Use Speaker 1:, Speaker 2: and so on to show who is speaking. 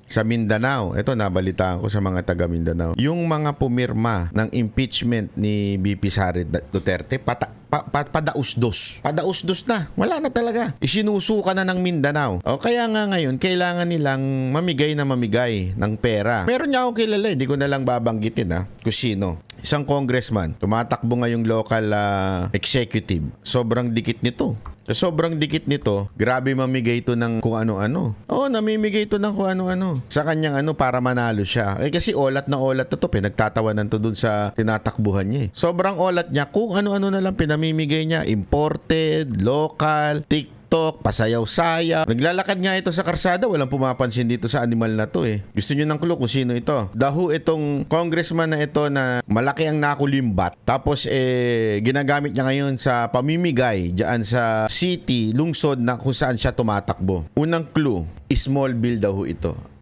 Speaker 1: sa Mindanao. Ito, nabalitaan ko sa mga taga Mindanao. Yung mga pumirma ng impeachment ni BP Sara Duterte, padausdos. Padausdos na. Wala na talaga. Isinusuka na ng Mindanao. O kaya nga ngayon, kailangan nilang mamigay ng pera. Meron niya akong kilala, hindi ko na lang babanggitin kung sino. Isang congressman, tumatakbo ngayong local executive. Sobrang dikit nito. So, sobrang dikit nito, grabe mamigay ito ng kung ano-ano. Oo, namimigay ito ng kung ano-ano. Sa kanyang para manalo siya. Kasi olat na olat na to, pinagtatawanan to dun sa tinatakbuhan niya. Sobrang olat niya, kung ano-ano na lang pinamimigay niya. Imported, local, TikTok, pasayaw-sayaw. Naglalakad nga ito sa karsada, walang pumapansin dito sa animal na to Gusto niyo ng clue kung sino ito? Dahu itong congressman na ito na malaki ang nakulimbat. Tapos ginagamit niya ngayon sa pamimigay diyan sa city, lungsod na kung saan siya tumatakbo. Unang clue, small bill daw ito.